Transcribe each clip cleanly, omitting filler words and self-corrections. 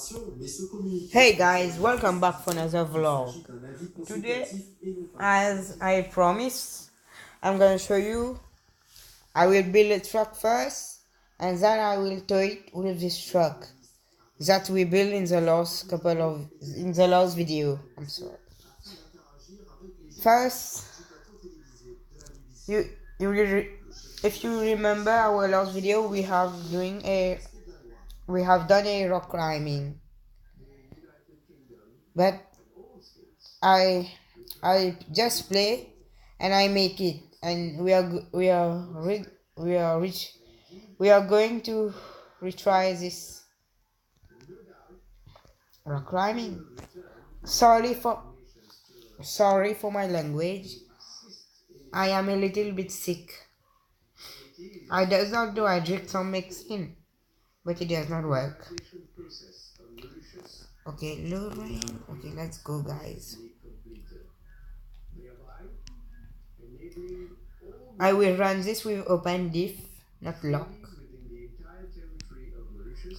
Hey guys, welcome back for another vlog. Today, as I promised, I'm gonna show you. I will build a truck first, and then I will tow it with this truck that we built in the last video. I'm sorry. First, you you will if you remember our last video, we have done a rock climbing, but I I just play and I make it, and we are rich. We are going to retry this rock climbing. Sorry for sorry for my language. I am a little bit sick. I does not do I drink some medicine, but it does not work. Okay, lowering. Okay, let's go, guys. I will run this with open diff, not lock.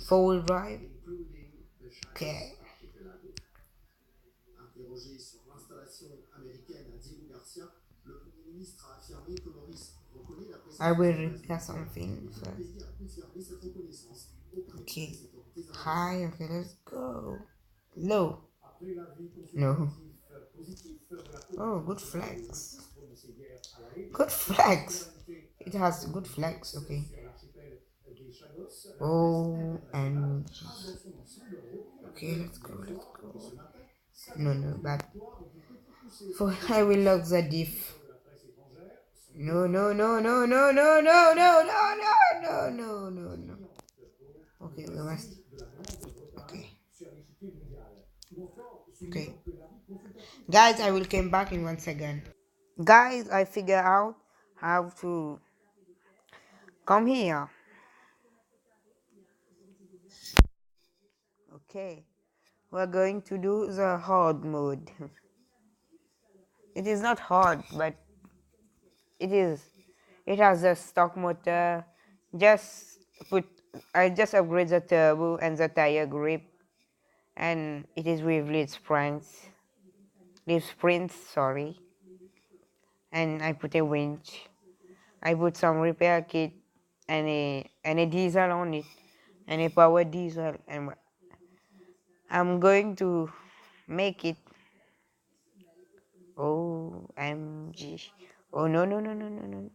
Four-wheel drive. Okay. I will repair something first. Okay. High. Okay, let's go. Low. No. Oh, good flex. Good flex. It has good flex. Okay. Oh, and okay, let's go. Let's go. No, but for I will lock the diff. No. Okay, we must. Okay. Okay. Guys, I will come back in 1 second. Guys, I figure out how to come here. Okay. We're going to do the hard mode. It is not hard, but it is. It has a stock motor. Just put. I just upgrade the turbo and the tire grip, and it is with leaf sprints. Sorry, and I put a winch. I put some repair kit and a diesel on it, and a power diesel, and I'm going to make it. OMG. Oh, no.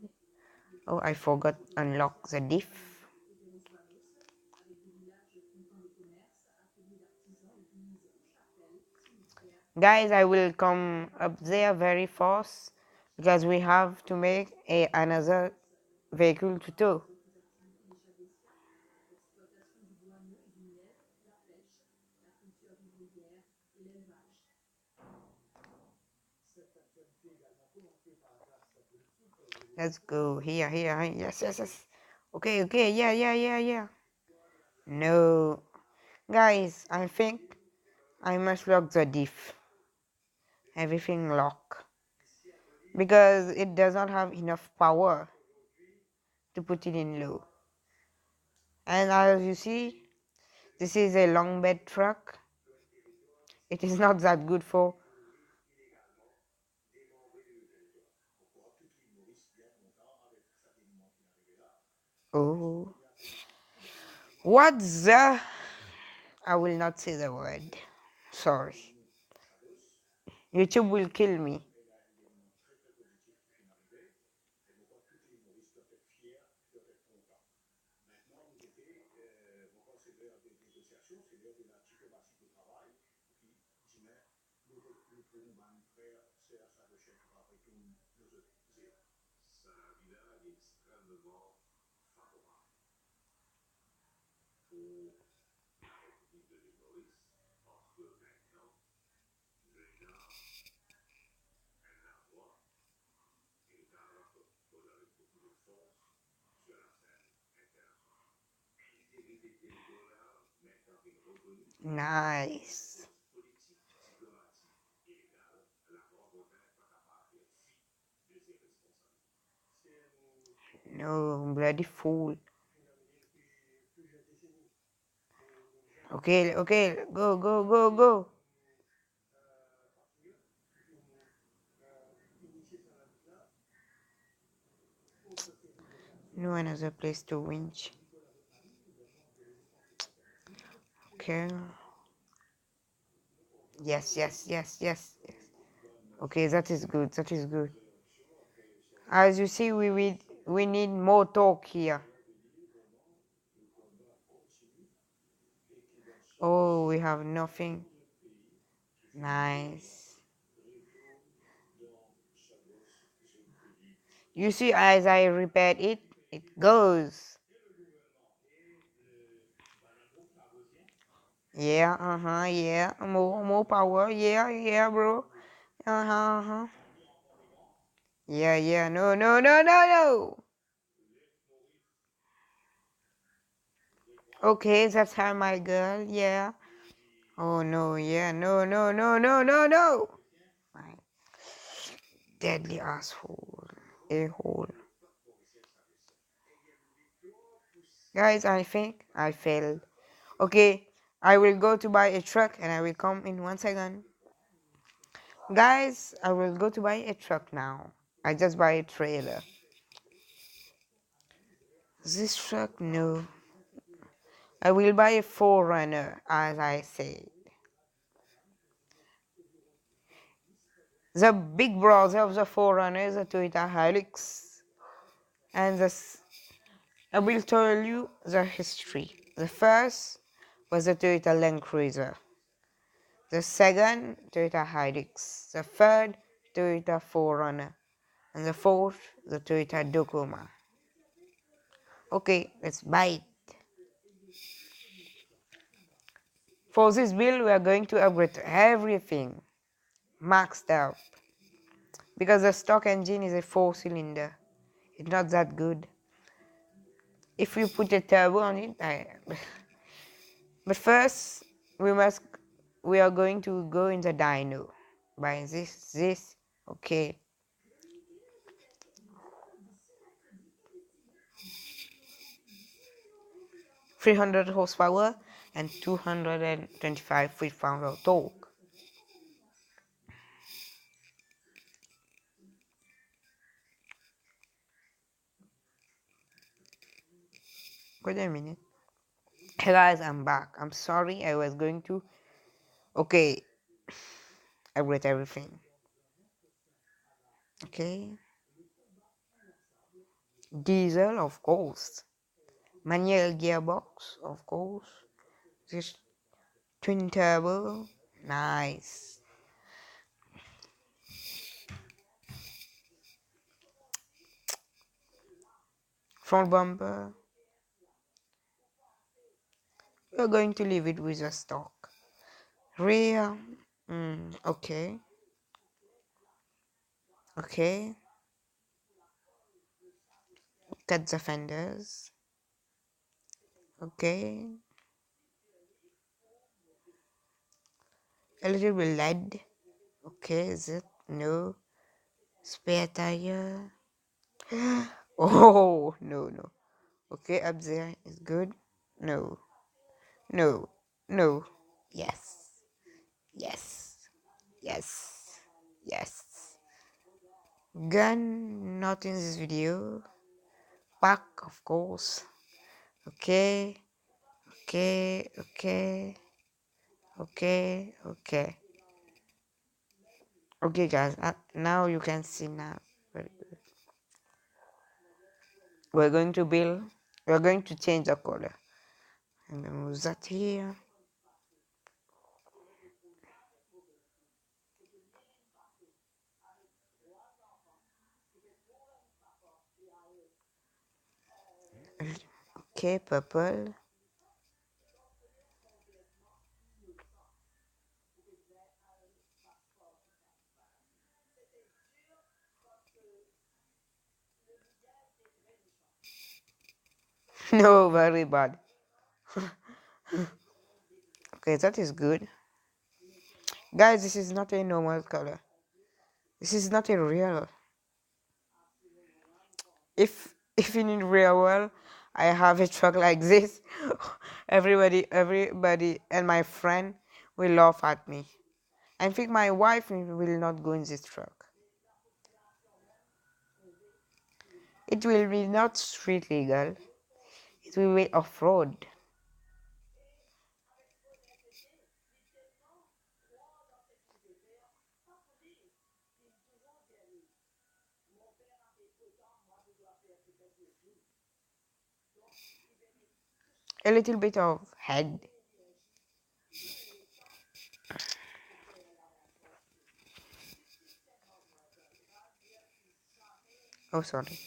Oh, I forgot unlock the diff. Guys, I will come up there very fast because we have to make another vehicle to tow. Let's go. Here. Yes. Okay. Yeah. No. Guys, I think I must lock the diff. Everything lock. Because it does not have enough power to put it in low. And as you see, this is a long bed truck. It is not that good for. Oh. What the? I will not say the word. Sorry. YouTube will kill me. Nice. No, bloody fool. Okay, okay, go, go, go, go. No another place to winch. Okay. Yes, yes, yes, yes, yes. Okay, that is good. That is good. As you see, we need more torque here. Oh, we have nothing. Nice. You see, as I repaired it, it goes. Yeah, yeah. More power. Yeah, yeah, bro. Uh-huh. Yeah, yeah. No, no, no, no, no. Okay, that's how my girl. Yeah. Oh no, yeah, no, no, no, no, no, no. My deadly asshole. A-hole. Guys, I think I failed. Okay, I will go to buy a truck and I will come in 1 second. Guys, I will go to buy a truck now. I just buy a trailer. This truck, no. I will buy a 4runner, as I said. The big brother of the 4runner is a Toyota Hilux. And I will tell you the history. The first was the Toyota Land Cruiser. The second, Toyota Hilux. The third, Toyota 4runner. And the fourth, the Toyota Tacoma. Okay, let's buy it. For this build, we are going to upgrade everything. Maxed out. Because the stock engine is a 4-cylinder. It's not that good. If we put a turbo on it, but first we are going to go in the dyno. By this, okay. 300 horsepower and 225 foot-pounds of torque. Wait a minute. Hey guys, I'm back. I'm sorry, I was going to. Okay, I read everything. Okay. Diesel, of course. Manual gearbox, of course. This twin turbo, nice. Front bumper, we're going to leave it with a stock. Rear, okay. Okay. Cut the fenders. Okay. A little bit lead. Okay, is it? No. Spare tire. Oh, no, no. Okay, up there is good. No. No. No. Yes. Yes. Yes. Yes. Gun, not in this video. Pack, of course. Okay. Okay. Okay. Okay. Okay. Okay, guys. Now you can see now. Very good. We're going to build. We're going to change the color. And then move that here. Okay, purple. No, very bad. Okay, that is good. Guys, this is not a normal color. This is not a real. If in real world I have a truck like this, everybody, and my friend will laugh at me. I think my wife will not go in this truck. It will be not street legal. It will be off-road. A little bit of head. Oh, sorry.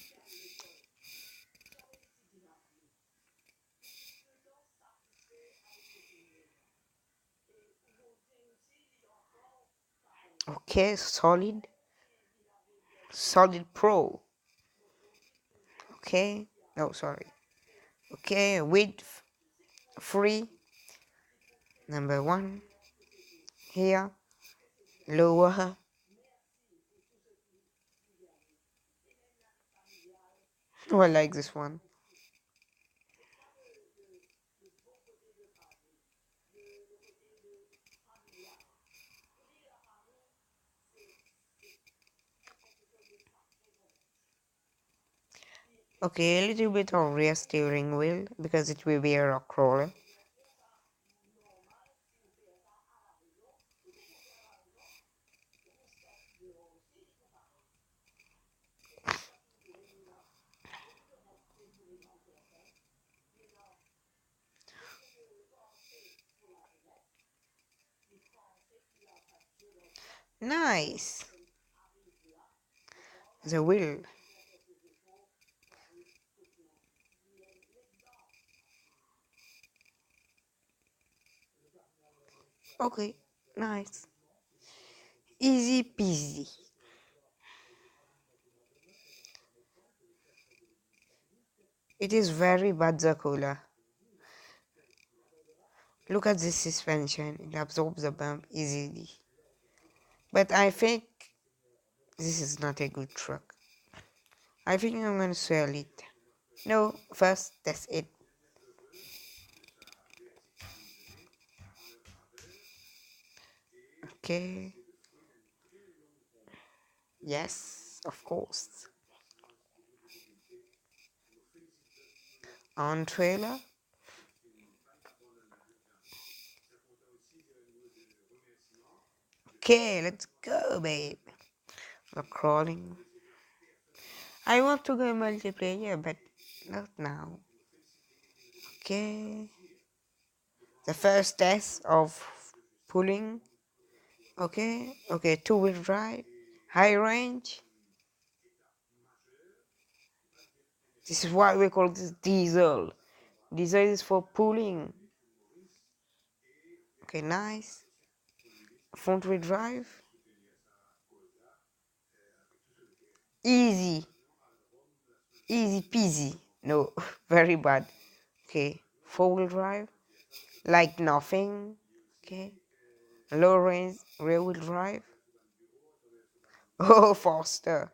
Okay, solid. Solid Pro. Okay. No, sorry. Okay, width free. Number one. Here. Lower. Oh, I like this one. Okay, a little bit of rear steering wheel because it will be a rock roller. Nice. The wheel. Okay, nice. Easy peasy. It is very Bazzacola. Look at this suspension. It absorbs the bump easily. But I think this is not a good truck. I think I'm gonna sell it. No, first test it. Okay. Yes, of course. On trailer. Okay, let's go, babe. We're crawling. I want to go multiplayer, but not now. Okay. The first test of pulling. Okay. Okay, two-wheel drive. High range. This is why we call this diesel. Diesel is for pulling. Okay, nice. Front-wheel drive. Easy. Easy peasy. No, very bad. Okay, four-wheel drive. Like nothing. Okay. Low range rear wheel drive. Oh, faster.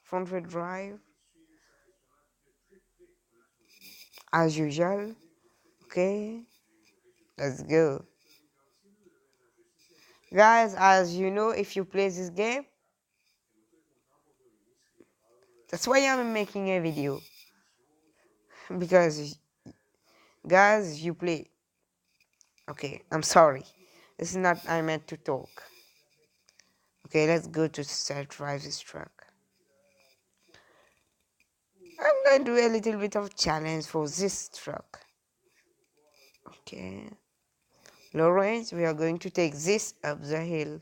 Front wheel drive. As usual. Okay. Let's go. Guys, as you know, if you play this game, that's why I'm making a video. Because, guys, you play. Okay, I'm sorry. This is not I meant to talk. Okay, let's go to start drive this truck. I'm going to do a little bit of challenge for this truck. Okay. Low range, we are going to take this up the hill.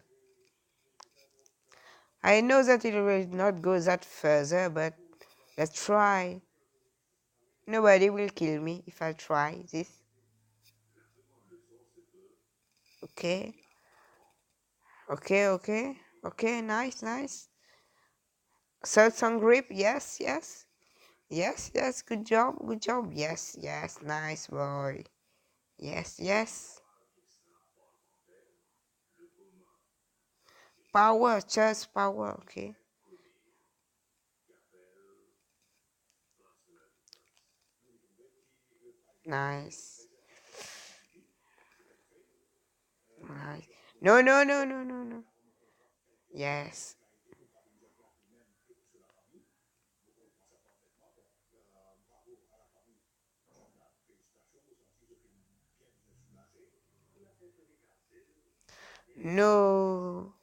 I know that it will not go that further, but let's try. Nobody will kill me if I try this. Okay. Okay, okay. Okay, nice, nice. Third song grip, yes, yes. Yes, yes, good job, good job. Yes, yes, nice boy. Yes, yes. Power, just power, okay. Nice. Nice. No, no, no, no, no, no. Yes. No.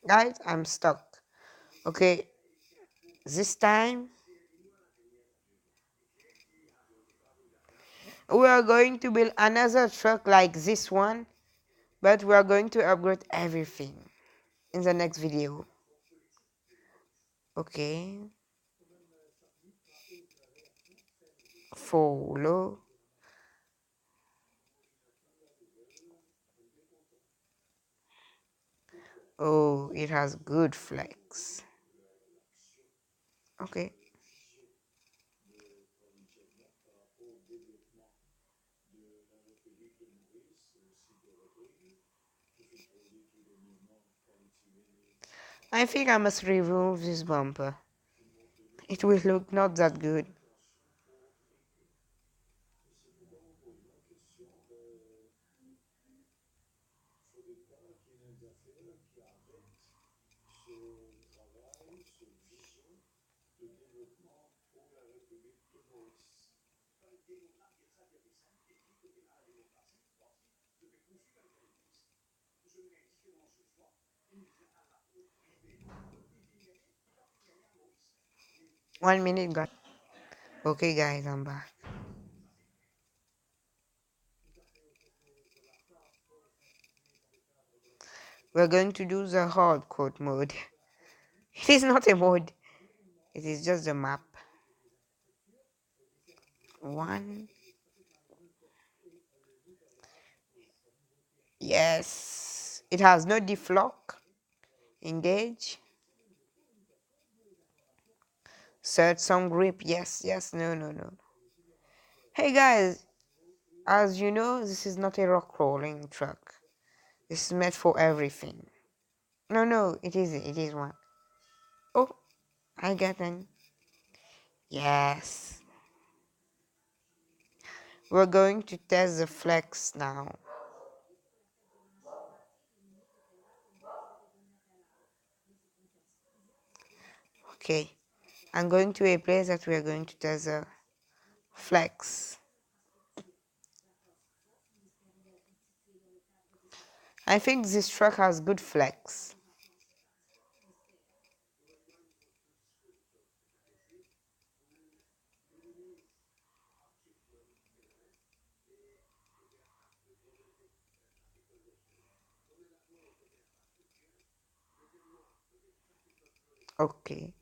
Guys, I'm stuck. Okay, this time we are going to build another truck like this one, but we are going to upgrade everything in the next video. Okay, follow. Oh, it has good flex. Okay, I think I must remove this bumper. It will look not that good. One minute, guys. Okay, guys, I'm back. We're going to do the hardcore mode. It is not a mode, it is just a map. One. Yes. It has no deflock. Engage. Search some grip. Yes, yes, no, no, no. Hey guys, as you know, this is not a rock crawling truck. This is meant for everything. No, no, it isn't. It is one. Oh, I get an. Yes. We're going to test the flex now. Okay. I'm going to a place that we are going to test the flex. I think this truck has good flex. Okay.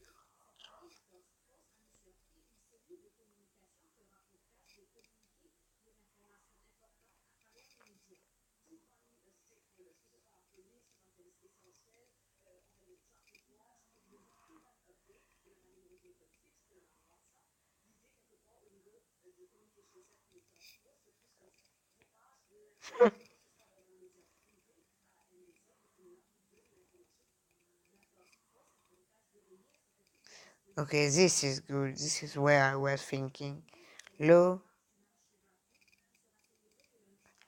Okay, this is good. This is where I was thinking. Low,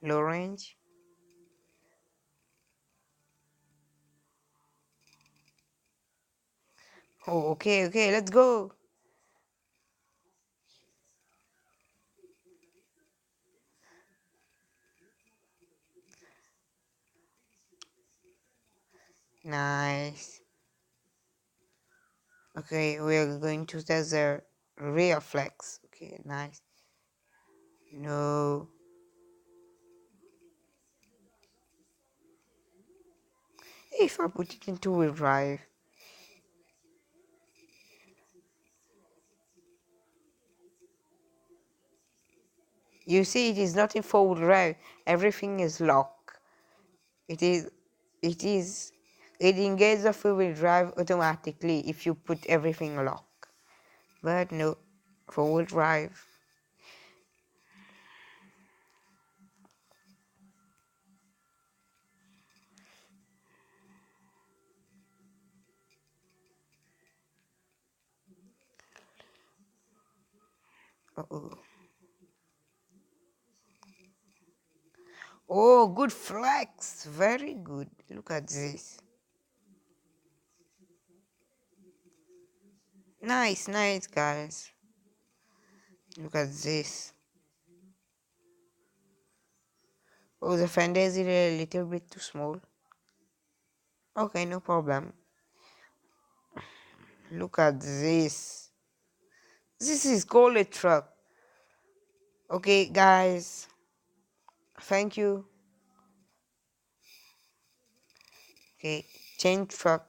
low range. Oh, okay, okay, let's go. Nice. Okay, we are going to test the rear flex. Okay, nice. No. If I put it in two-wheel drive, you see, it is not in four-wheel drive. Everything is lock. It is, it is, it engages the four-wheel drive automatically if you put everything lock. But no, four-wheel drive. Uh-oh. Oh, good flex. Very good. Look at this. Nice, nice, guys. Look at this. Oh, the fender is a little bit too small. Okay, no problem. Look at this. This is called a truck. Okay, guys. Thank you. Okay, change truck.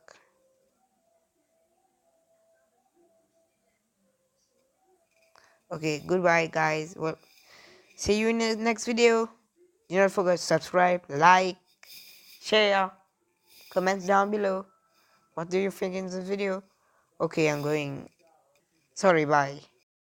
Okay, goodbye, guys. Well, see you in the next video. Do not forget to subscribe, like, share, comment down below. What do you think in the video? Okay, I'm going. Sorry, bye.